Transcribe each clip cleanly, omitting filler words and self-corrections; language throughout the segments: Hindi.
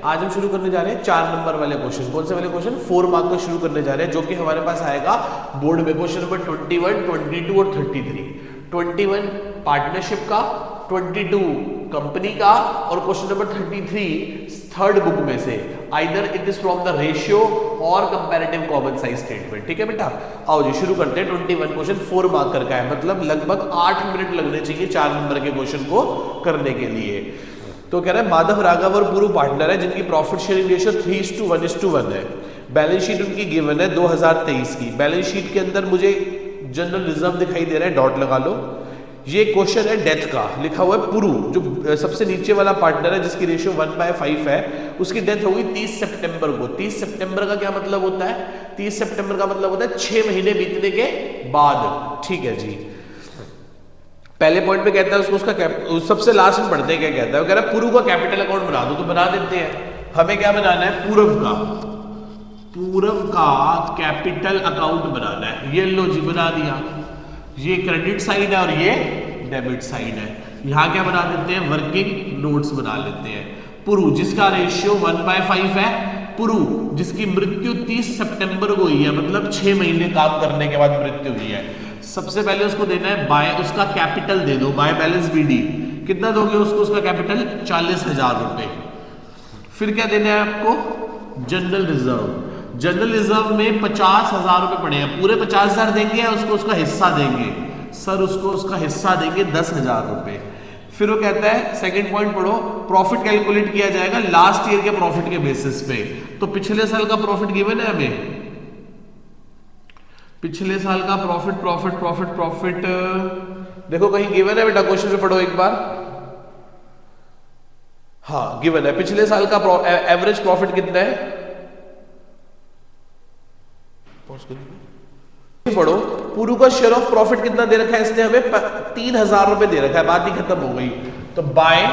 आज हम शुरू करने जा रहे हैं 4 नंबर वाले क्वेश्चन। कौन से वाले क्वेश्चन? 4 मार्क का शुरू करने जा रहे हैं, जो कि हमारे पास आएगा बोर्ड में क्वेश्चन नंबर 21, 22 और 33। 21 पार्टनरशिप का, 22 कंपनी का और क्वेश्चन नंबर 33 थर्ड बुक में से। Either it is from the ratio और कंपैरेटिव कॉमन साइज स्टेटमेंट। ठीक है बेटा, आओ जी शुरू करते हैं। 21 क्वेश्चन 4 मार्कर का है, मतलब लगभग 8 मिनट लगने चाहिए 4 नंबर के क्वेश्चन को करने के लिए। तो कह रहा है माधव, राघव और पुरु पार्टनर है जिनकी प्रॉफिट शेयरिंग रेशियो 3:1 है। बैलेंस शीट उनकी गिवन है 2023 की। बैलेंस शीट के अंदर मुझे जनरल रिजर्व दिखाई दे रहा है, डॉट लगा लो। ये क्वेश्चन है डेथ का, लिखा हुआ है पुरु, जो सबसे नीचे वाला पार्टनर है जिसकी रेशियो 1/5 है, उसकी डेथ होगी 30 सितंबर को। 30 सितंबर का क्या मतलब होता है? 30 सितंबर का मतलब होता है 6 महीने बीतने के बाद। ठीक है जी, पहले पॉइंट पे कहता है उसको उसका सबसे लास्ट में पढ़ते हैं क्या कहता है। वो कह रहा है पुरु का कैपिटल अकाउंट बना दो, तो बना देते हैं। हमें क्या बनाना है? पूरव का कैपिटल अकाउंट बनाना है। ये लो जी, बना दिया। ये क्रेडिट साइड है और ये डेबिट साइड है। यहां क्या बना देते हैं? वर्किंग नोट्स बना लेते हैं। पुरु जिसका रेशियो 1/5 है, पुरु जिसकी मृत्यु 30 सितंबर को हुई है, मतलब 6 महीने काम करने के बाद मृत्यु हुई है। सबसे पहले उसको देना है बाय, उसका कैपिटल दे दो, बाय बैलेंस BD। कितना दोगे उसको? उसका कैपिटल 40,000 रुपए। फिर क्या देना है आपको? General reserve. जनरल रिजर्व में 50,000 रुपए पड़े हैं। पूरे 50,000 देंगे या उसको उसका हिस्सा देंगे? सर उसको उसका हिस्सा देंगे 10,000 रुपए। फिर वो कहता है सेकंड पॉइंट पढ़ो, प्रॉफिट कैलकुलेट किया जाएगा लास्ट ईयर के प्रॉफिट के बेसिस पे। तो पिछले साल का प्रॉफिट गिवन है हमें, पिछले साल का प्रॉफिट देखो कहीं गिवन है बेटा, क्वेश्चन पे पढ़ो एक बार। हाँ गिवन है, पिछले साल का एवरेज प्रॉफिट कितना है? पढ़ो, पुरु का शेयर ऑफ प्रॉफिट कितना दे रखा है इसने हमें? 3,000 रुपए दे रखा है, बात ही खत्म हो गई। तो बाय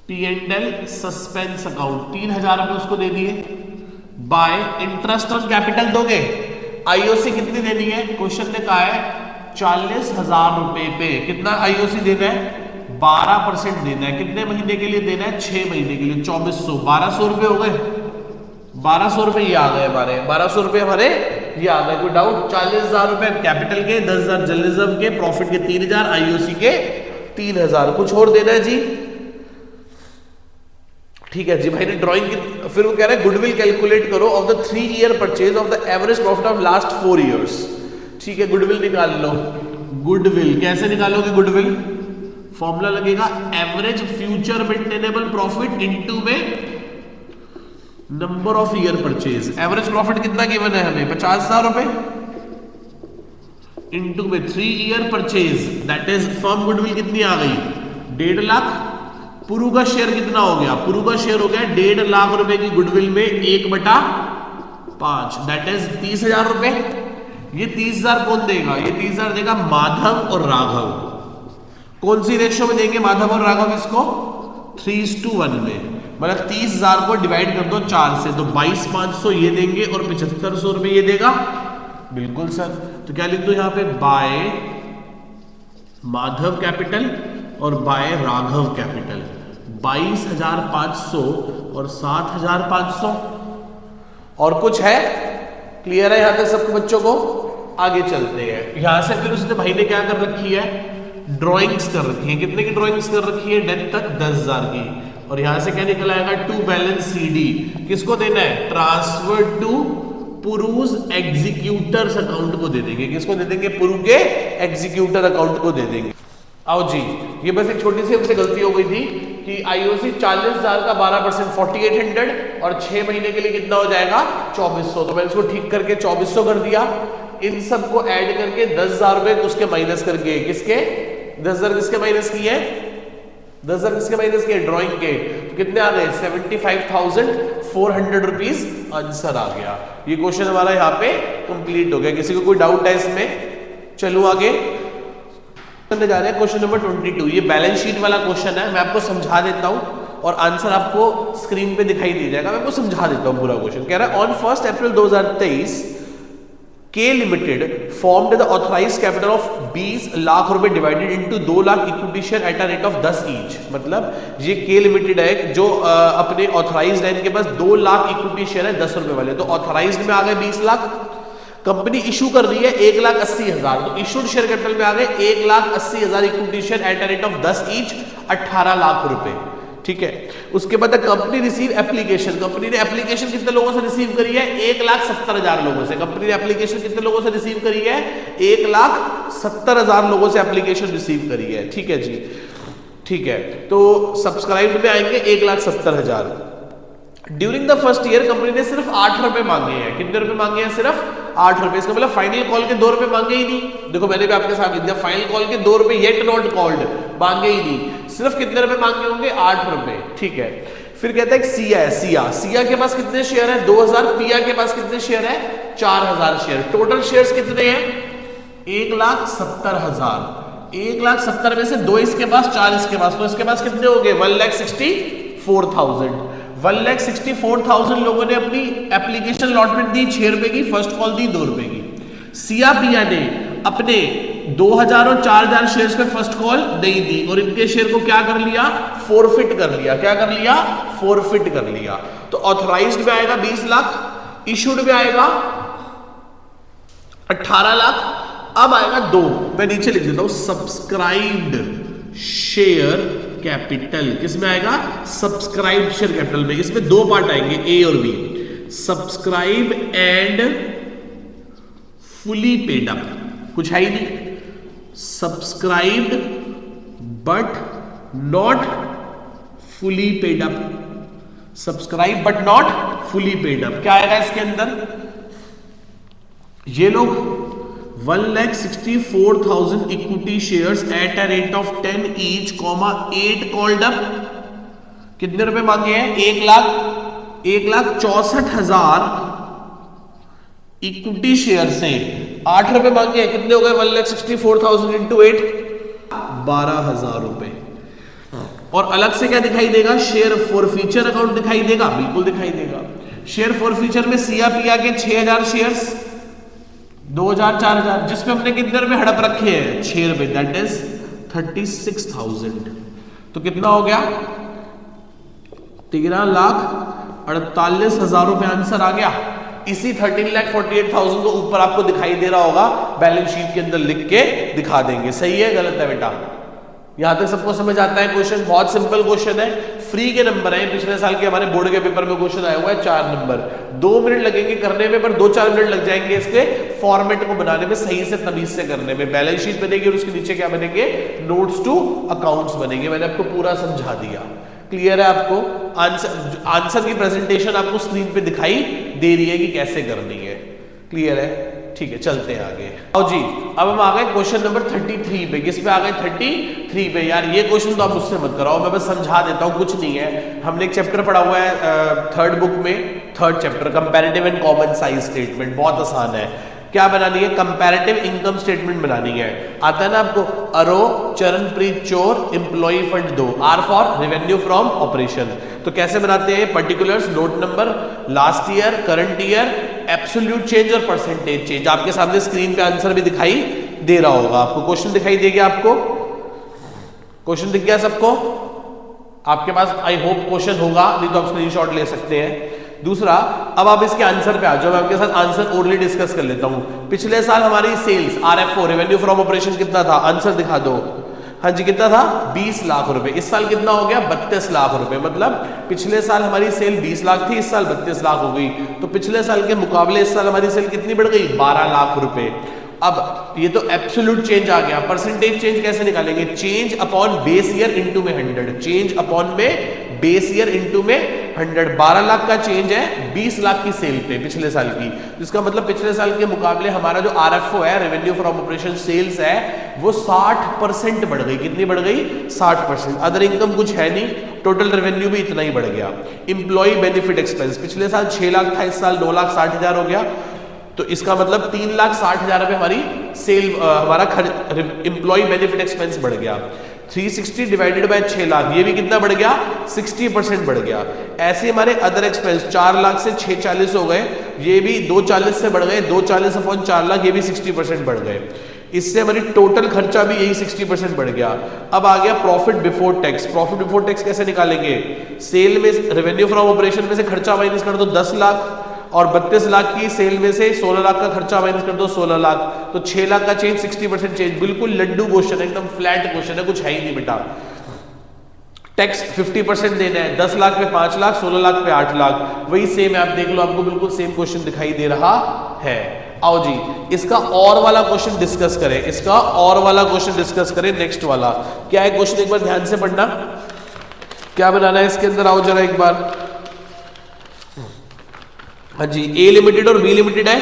P&L सस्पेंस अकाउंट 3,000 रुपए उसको दे दिए। बाय इंटरेस्ट ऑन कैपिटल दोगे, IOC कितनी देनी है? क्वेश्चन ने कहा है 40,000 रुपए पे। कितना IOC देना है? 12% देना है। कितने महीने के लिए देना है? 6 महीने के लिए। 2400, 1200 रुपए हो गए। 1200 रुपए ये आ गए हमारे, 1200 रुपए हमारे ये आ गए। कोई डाउट? 40,000 रुपए कैपिटल के, 10,000 जनरल रिजर्व के, प्रॉफिट के 3,000, IOC के 3,000। कुछ और देना है जी? ठीक है जी भाई ने ड्राइंग की। फिर वो कह रहा है गुडविल कैलकुलेट करो of the 3 year purchase of the average profit of last 4 years. ठीक है, गुडविल निकाल लो। गुडविल कैसे निकालोगे? गुडविल फॉर्मूला लगेगा average future maintainable profit into में number of year purchase. Average profit कितना गिवन है हमें? 50,000 रुपए इनटू में 3 year purchase, that is firm goodwill कितनी आ गई? 1.5 लाख। पुरु का शेयर कितना हो गया? पुरु का शेयर हो गया 1.5 लाख रुपए की गुडविल में 1/5, दैट इज 30,000 रुपए। ये 30,000 कौन देगा? ये 30,000 देगा माधव और राघव। कौन सी रेशियो में देंगे माधव और राघव इसको? 3:1 में। मतलब 30,000 को डिवाइड कर दो 4 से, तो 22,500 ये देंगे और 7,500 रुपए ये देगा। बिल्कुल सर। तो क्या लिख दो यहां पे? बाय माधव कैपिटल और बाय राघव कैपिटल। 22,500 और 7,500। और कुछ है? क्लियर है यहां तक सबको बच्चों को? आगे चलते हैं। यहां से फिर उसने भाई ने क्या कर रखी है? ड्रॉइंग्स कर रखी है। कितने की ड्रॉइंग्स कर रखी है? डेथ तक 10,000 की। और यहां से क्या निकल आएगा? To balance CD। किसको देना है? ट्रांसफर टू पुरुज एग्जीक्यूटर्स अकाउंट को दे देंगे। किसको दे देंगे? पुरु के एग्जीक्यूटर अकाउंट को दे देंगे। आओ जी, ये बस एक छोटी सी हमसे गलती हो गई थी कि IOC 40,000 का 12% 4800 और 6 महीने के लिए कितना हो जाएगा? 2400। तो मैंने इसको ठीक करके 2400 कर दिया। इन सबको ऐड करके 10,000 रुपए उसके माइनस करके, किसके 10,000 किसके माइनस किए? 10,000 किसके माइनस किए? ड्रॉइंग के। तो कितने आ गए? 75,400 रुपीज आंसर आ गया। ये क्वेश्चन हमारा यहाँ पे कंप्लीट हो गया। किसी को कोई डाउट है इसमें? चलो आगे करने जा रहे हैं क्वेश्चन नंबर 22। ये बैलेंस शीट वाला क्वेश्चन है, मैं आपको समझा देता हूं और आंसर आपको स्क्रीन पे दिखाई दे जाएगा। मैं आपको समझा देता हूं पूरा क्वेश्चन। कह रहा है ऑन 1 अप्रैल 2023 के limited formed the authorised capital of 20 lakh रुपए divided into 2 lakh equity share at a rate of 10 each. मतलब ये के लिमिटेड है जो अपने ऑथराइज्ड है, इनके पास 2 लाख इक्विटी शेयर है 10 रुपए वाले, तो ऑथराइज्ड में आ गए 20 लाख, कंपनी इशू कर रही है 1,80,000, तो इशूड शेयर कैपिटल में आ गए 1,80,000 equity share at a rate of 10 each, 18 lakh रुपए। ठीक है, उसके बाद कंपनी रिसीव एप्लीकेशन, कंपनी ने एप्लीकेशन कितने लोगों से रिसीव करी है? 1,70,000 लोगों से। कंपनी ने एप्लीकेशन कितने लोगों से रिसीव करी है? 1,70,000 लोगों से एप्लीकेशन रिसीव करी है। ठीक है जी, ठीक है, तो सब्सक्राइब में आएंगे 1,70,000। During the first year company ने सिर्फ 8 रुपए मांगे हैं। कितने रुपए मांगे हैं? सिर्फ 8 रुपए। इसका मतलब फाइनल कॉल के 2 रुपए मांगे ही नहीं। देखो मैंने भी आपके साथ लिख दिया, फाइनल कॉल के 2 रुपए येट नॉट कॉल्ड मांगे ही नहीं, सिर्फ कितने रुपए मांगे होंगे? 8 रुपए। ठीक है, फिर कहता है सिया है, सिया के पास कितने शेयर है? 2,000। पिया के पास कितने शेयर है? 4,000 शेयर। टोटल शेयर्स कितने हैं? 1,70,000। 1,70,000 में से 2 इसके पास, 4 इसके पास, तो इसके पास कितने हो गए? 1,64,000। 1,64,000 लोगों ने अपनी एप्लीकेशन अलॉटमेंट दी 6 रुपए की, फर्स्ट कॉल दी 2 रुपए की। सिया पिया ने अपने 2,000 और 4,000 शेयर्स पे फर्स्ट कॉल नहीं दी और इनके शेयर को क्या कर लिया? फोरफिट कर लिया। क्या कर लिया? फोरफिट कर लिया। तो ऑथराइज्ड में आएगा 20 लाख, इशूड में आएगा 18 लाख। अब आएगा 2, मैं नीचे लिख देता हूं, सब्सक्राइब्ड शेयर कैपिटल। किसमें आएगा? सब्सक्राइब शेयर कैपिटल में। इसमें 2 पार्ट आएंगे, ए और B, subscribe and fully paid up. कुछ है ही नहीं, subscribed but not fully paid up, subscribe but not fully paid up. क्या आएगा इसके अंदर? ये लोग 1,64,000 equity shares at a rate of 10 each, 8 called up. कितने रुपए मांगे हैं? 1,64,000 इक्विटी शेयर से 8 रुपए मांगे हैं। कितने हो गए? 1,64,000 इंटू 8, 12,000 रुपए। और अलग से क्या दिखाई देगा? शेयर फॉरफीचर अकाउंट दिखाई देगा, बिल्कुल दिखाई देगा। शेयर फॉरफीचर में सिया पिया के 6,000 शेयर्स, 2,000, 4,000, जिसमें हमने कितने रुपए हड़प रखे हैं? 6 रुपए, दैट इज 36,000। तो कितना हो गया? 13,48,000 रुपए आंसर आ गया। इसी 13,48,000 को ऊपर आपको दिखाई दे रहा होगा, बैलेंस शीट के अंदर लिख के दिखा देंगे। सही है गलत है बेटा? यहां तक सबको समझ आता है? क्वेश्चन बहुत सिंपल क्वेश्चन है, फ्री के नंबर है। पिछले साल के हमारे बोर्ड के पेपर में क्वेश्चन आया हुआ है 4 नंबर, 2 मिनट लगेंगे करने में, पर 2-4 मिनट लग जाएंगे इसके फॉर्मेट को बनाने में, सही से तमीज से करने में। बैलेंस शीट बनेगी और उसके नीचे क्या बनेंगे? नोट्स टू अकाउंट्स बनेंगे। मैंने आपको पूरा समझा दिया। क्लियर है आपको? आंसर की प्रेजेंटेशन आपको स्क्रीन पे दिखाई दे रही है कि कैसे करनी है। क्लियर है? ठीक है, चलते हैं आगे। आओ जी, अब हम आ गए क्वेश्चन नंबर 33 पे। किस पे आ गए? 33 पे। यार ये क्वेश्चन तो आप मुझसे मत कराओ, मैं बस समझा देता हूँ, कुछ नहीं है। हमने एक चैप्टर पढ़ा हुआ है 3rd बुक में, 3rd chapter comparative and common size statement. बहुत आसान है। क्या बनानी है? कंपैरेटिव इनकम स्टेटमेंट बनानी है। आता है ना आपको? अरो चरणप्रीत चोर employ fund 2, are for revenue from operation. तो कैसे बनाते हैं? Particulars, note number, last year, current year, absolute change और परसेंटेज चेंज। आपके सामने स्क्रीन पे आंसर भी दिखाई दे रहा होगा आपको, क्वेश्चन दिखाई देगा आपको। क्वेश्चन दिख गया सबको? आपके पास आई होप क्वेश्चन होगा, नहीं तो आप स्क्रीनशॉट ले सकते हैं। दूसरा, अब आप इसके आंसर पे आ जाओ। मैं आपके साथ आंसर ओरली डिस्कस कर लेता हूं। पिछले साल हमारी sales RFO revenue from operation कितना था? आंसर दिखा दो। हाँ जी, कितना था? 20 लाख रुपए। इस साल कितना हो गया? 32 लाख रुपए। मतलब पिछले साल हमारी सेल 20 लाख थी, इस साल 32 लाख हो गई। तो पिछले साल के मुकाबले इस साल हमारी सेल कितनी बढ़ गई? 12 लाख रुपए। अब ये तो एब्सोल्यूट चेंज आ गया। परसेंटेज चेंज कैसे निकालेंगे? Change upon base year into में 100। चेंज अपॉन में बेस ईयर इनटू में 100। 12 लाख का चेंज है 20 लाख की सेल पे पिछले साल की। जिसका मतलब पिछले साल के मुकाबले हमारा जो RFO है, रेवेन्यू फ्रॉम ऑपरेशन सेल्स है, वो 60% बढ़ गई। कितनी बढ़ गई? 60%। अदर इनकम कुछ है नहीं, टोटल रेवेन्यू भी इतना ही बढ़ गया। इंप्लॉय बेनिफिट एक्सपेंस पिछले साल 6 लाख था, इस साल 2,60,000 हो गया। तो इसका मतलब 3,60,000 रुपए हमारी सेल, हमारा इंप्लॉय बेनिफिट एक्सपेंस बढ़ गया। 360 डिवाइडेड बाय 6 लाख, ये भी कितना बढ़ गया 60% बढ़ गया। ऐसे हमारे अदर एक्सपेंस 4 लाख से 640 हो गए, ये भी 240 से बढ़ गए, 240 अपॉन 4 लाख, ये भी 60% बढ़ गए। इससे हमारी टोटल खर्चा भी यही 60% बढ़ गया। अब आ गया profit before tax. Profit before tax कैसे निकालेंगे? सेल में रेवेन्यू फ्रॉम ऑपरेशन में से खर्चा माइनस कर दो 10 लाख, और 32 लाख की सेल में से 16 लाख का खर्चा माइनस कर दो 16 लाख, तो 6 लाख का चेंज 60% चेंज। बिल्कुल लड्डू क्वेश्चन है, एकदम फ्लैट क्वेश्चन है, कुछ है ही नहीं बेटा। टैक्स 50% देना है, 10 लाख पे 5 लाख, 16 लाख पे 8 लाख, वही सेम है, आप देख लो, आपको बिल्कुल सेम क्वेश्चन दिखाई दे रहा है। आओ जी, इसका और वाला क्वेश्चन डिस्कस करें, इसका और वाला क्वेश्चन डिस्कस करें। नेक्स्ट वाला क्या है क्वेश्चन, एक बार ध्यान से पढ़ना, क्या बनाना है इसके अंदर, आओ जरा एक बार। हाँ जी, ए लिमिटेड और बी लिमिटेड है,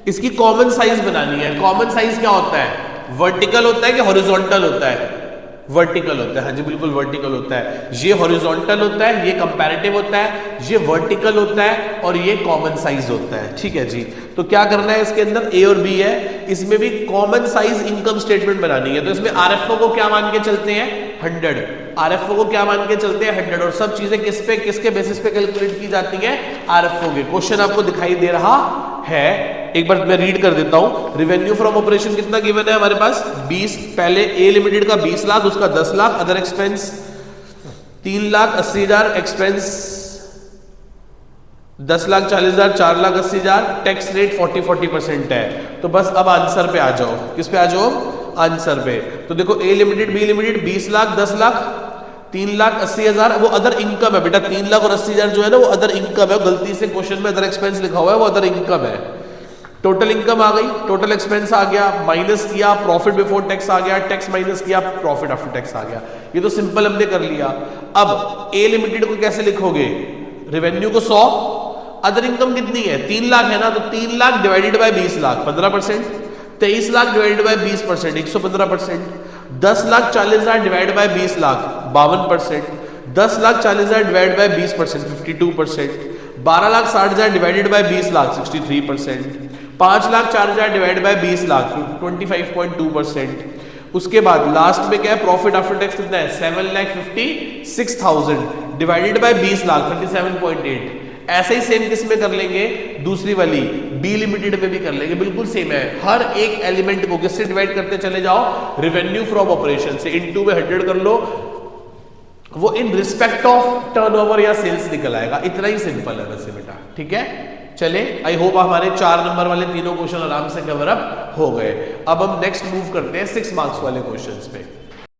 इसकी कॉमन साइज बनानी है। कॉमन साइज क्या होता है? वर्टिकल होता है कि हॉरिजॉन्टल होता है? वर्टिकल होता है। हाँ जी बिल्कुल वर्टिकल होता है। ये हॉरिजॉन्टल होता है, ये कंपैरेटिव होता है, ये वर्टिकल होता है, और ये कॉमन साइज होता है। ठीक है जी, तो क्या करना है इसके अंदर, ए और बी है, इसमें भी कॉमन साइज इनकम स्टेटमेंट बनानी है। तो इसमें आरएफओ को क्या मान के चलते हैं? 100। आरएफओ को क्या मान के चलते हैं? 100। और सब चीजें किस पे, किसके बेसिस पे कैलकुलेट की जाती हैं? आरएफओ के। क्वेश्चन आपको दिखाई दे रहा है, एक बार मैं रीड कर देता हूं। रेवेन्यू फ्रॉम ऑपरेशन कितना गिवन है हमारे पास? 20। पहले ए लिमिटेड का 20 लाख, उसका 10 lakh, other expense 3,80,000, expense 10,40,000, 4,80,000, tax rate 40% है। तो बस अब आंसर पे आ जाओ। किस पे आ जाओ? आंसर पे। तो देखो A limited B limited 20 lakh 10 lakh 3,80,000, वो अदर इनकम है बेटा। 3 लाख और 80,000 जो है ना वो अदर इनकम है, गलती से क्वेश्चन में अदर एक्सपेंस लिखा हुआ है, वो अदर इनकम है। टोटल इनकम आ गई, टोटल एक्सपेंस आ गया, माइनस किया प्रॉफिट बिफोर टैक्स आ गया, टैक्स माइनस किया प्रॉफिट आफ्टर टैक्स आ गया। ये तो सिंपल हमने कर लिया। अब ए लिमिटेड को कैसे लिखोगे? रेवेन्यू को 100, अदर इनकम कितनी है? 3 लाख है ना, तो 3 lakh divided by 20 lakh 15%, 23 lakh divided by 20% 115%, 10,40,000 divide by 20 lakh 52%, 10,40,000 divide by 20% 52%, 12,60,000 divided by 20 lakh 63%, 5,04,000 divide by 20 lakh 25.2%। उसके बाद लास्ट में क्या है? प्रॉफिट आफ्टर टैक्स कितना है? 7,56,000 डिवाइडेड बाय 20 लाख 37.8। ऐसे ही सेम किस में कर लेंगे? दूसरी वाली बी लिमिटेड में भी कर लेंगे, बिल्कुल सेम है। हर एक एलिमेंट को किससे डिवाइड करते चले जाओ? रेवेन्यू फ्रॉम ऑपरेशन से। इनटू में 100 कर लो, वो इन रिस्पेक्ट ऑफ टर्नओवर या सेल्स निकल आएगा। इतना ही सिंपल है वैसे बेटा। ठीक है, चले, आई होप हमारे 4 नंबर वाले तीनों क्वेश्चन आराम से कवर अप हो गए। अब हम नेक्स्ट मूव करते हैं 6 मार्क्स वाले क्वेश्चंस पे।